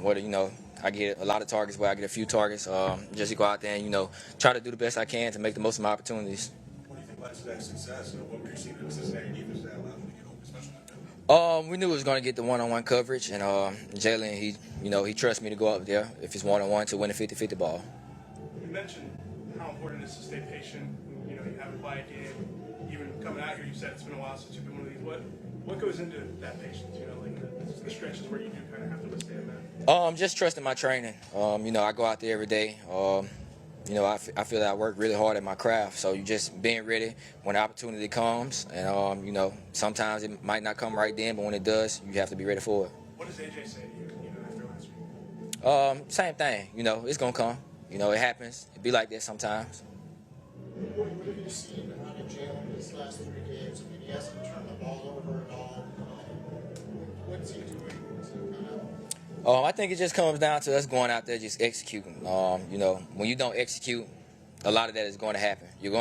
Whether, I get a lot of targets, where I get a few targets, just to go out there and, try to do the best I can to make the most of my opportunities. What do you think led to that success? What were you seeing in the Cincinnati defense that allowed them to get open, especially in the middle? We knew we was going to get the one-on-one coverage, and Jalen, he trusts me to go up there if it's one-on-one to win a 50-50 ball. You mentioned how important it is to stay patient. You have a quiet game. Even coming out here, you said it's been a while since you've been one of these. What goes into that patience? Like the stretches where you do kind of have to withstand that. Just trusting my training. I go out there every day. I feel that I work really hard at my craft. So you just being ready when the opportunity comes, and sometimes it might not come right then, but when it does, you have to be ready for it. What does AJ say to you, after last week? Same thing. It's gonna come. It happens. It be like that sometimes. What have you seen out of Jalen these last 3 games? I mean, he hasn't turned the ball over at all. What's he doing to kind of... I think it just comes down to us going out there just executing. When you don't execute, a lot of that is going to happen. You're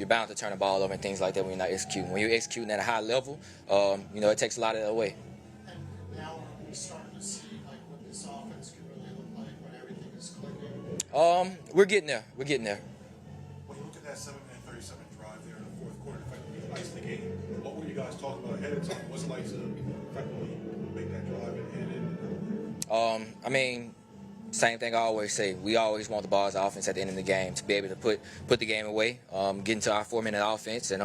bound to turn the ball over and things like that when you're not executing. When you're executing at a high level, it takes a lot of that away. And now we're starting to see what this offense can really look like when everything is clicking. We're getting there. We're getting there. When you look at that 7-minute 37 drive there in the fourth quarter, effectively iced the game, what were you guys talking about ahead of time? What's it like to effectively make that drive and hit it? Same thing I always say. We always want the ball as offense at the end of the game to be able to put the game away, get into our 4-minute offense, and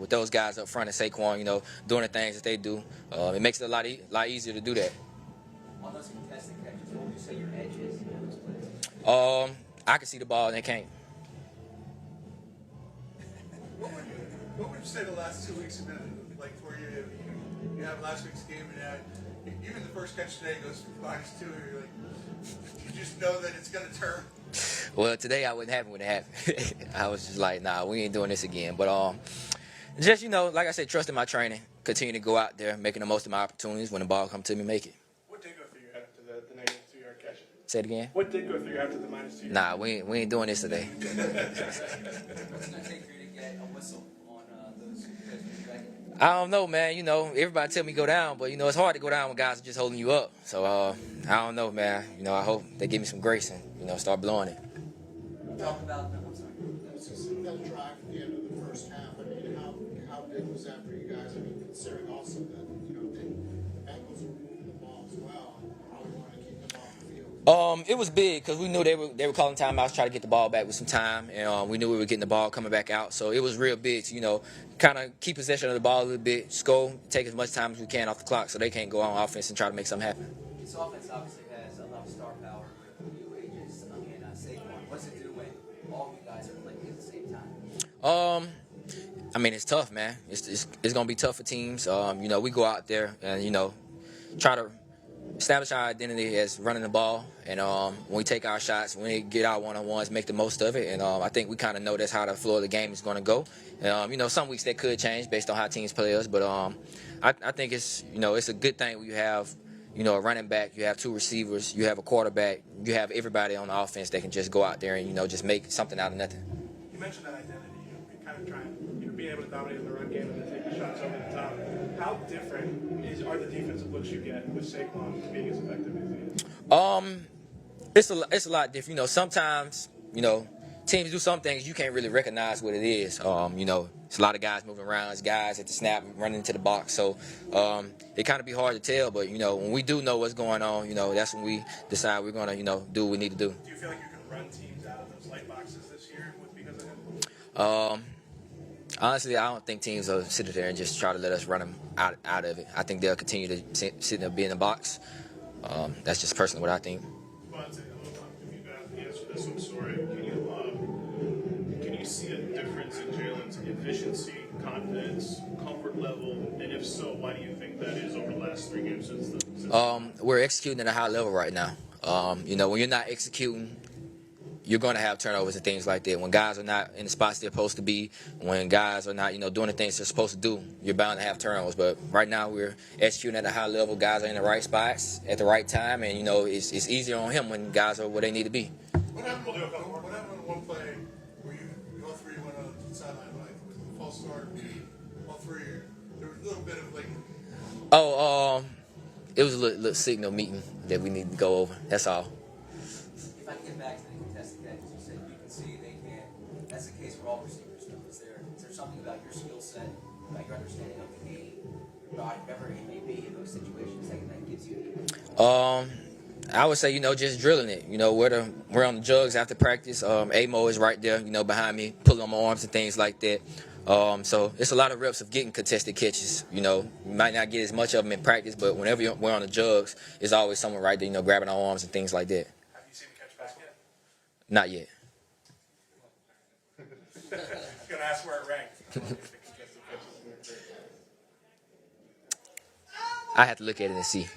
with those guys up front and Saquon, doing the things that they do, it makes it a lot easier to do that. On those contested catches, what would you say your edge is in those plays? I can see the ball and they can't. What would you say the last 2 weeks have been like for you? You have last week's game, and even the first catch today goes -2. You're like, you just know that it's going to turn. Well, today I wasn't happy when it happened. I was just like, nah, we ain't doing this again. But just like I said, trusting my training, continue to go out there, making the most of my opportunities. When the ball comes to me, make it. What did go through your head after the -2-yard catch? Say it again. What did go through your head after the -2? Nah, we ain't doing this today. What's it going to take for you to get a whistle on those catches? I don't know, man. Everybody tell me go down, but it's hard to go down when guys are just holding you up. So I don't know, man. I hope they give me some grace and start blowing it. Talk about I'm sorry. That drive at the end of the first half. I mean, how big was that for you guys? I mean, considering also that the Bengals were moving the ball as well, and probably wanted to keep them off the field. It was big because we knew they were calling timeouts, trying to get the ball back with some time, and we knew we were getting the ball coming back out. So it was real big to kind of keep possession of the ball a little bit, score, take as much time as we can off the clock, so they can't go on offense and try to make something happen. This offense obviously has a lot of star power with you, Aegis, and Saquon. What's it do when all you guys are playing at the same time? It's tough, man. It's gonna be tough for teams. We go out there and try to establish our identity as running the ball, and when we take our shots, when we get our one-on-ones, make the most of it. And I think we kind of know that's how the flow of the game is going to go. Some weeks that could change based on how teams play us, but I think it's it's a good thing when you have a running back, you have 2 receivers, you have a quarterback, you have everybody on the offense that can just go out there and just make something out of nothing. You mentioned that identity. You're kind of trying, being able to dominate in the run game and then take the shots over the top. How different are the defensive looks you get with Saquon being as effective as he is? It's a lot different. Sometimes teams do some things you can't really recognize what it is. It's a lot of guys moving around. It's guys at the snap running into the box. So it kind of be hard to tell. But when we do know what's going on, that's when we decide we're gonna do what we need to do. Do you feel like you can run teams out of those light boxes this year because of him? Honestly, I don't think teams will sit there and just try to let us run them out of it. I think they'll continue to sit there, be in the box. That's just personally what I think. If you guys answer this, I'm sorry. Can you see a difference in Jalen's efficiency, confidence, comfort level, and if so, why do you think that is over the last 3 games since we're executing at a high level right now. When you're not executing, you're going to have turnovers and things like that. When guys are not in the spots they're supposed to be, when guys are not, doing the things they're supposed to do, you're bound to have turnovers. But right now we're executing at a high level. Guys are in the right spots at the right time, and, it's easier on him when guys are where they need to be. What happened on one play where you all 3 went on the sideline, like, with a false start? All 3, there was a little bit of, it was a little signal meeting that we need to go over. That's all. If I can get back to the contested catches, you said you can see they can. That's the case for all receivers, though. Is there something about your skill set, about your understanding of the game, your body, whatever it may be in those situations that gives you I would say, just drilling it. We're on the jugs after practice. Amo is right there, behind me, pulling on my arms and things like that. So it's a lot of reps of getting contested catches. You might not get as much of them in practice, but whenever we're on the jugs, there's always someone right there, grabbing our arms and things like that. Have you seen the catch back yet? Not yet. Gonna ask where it ranked. I have to look at it and see.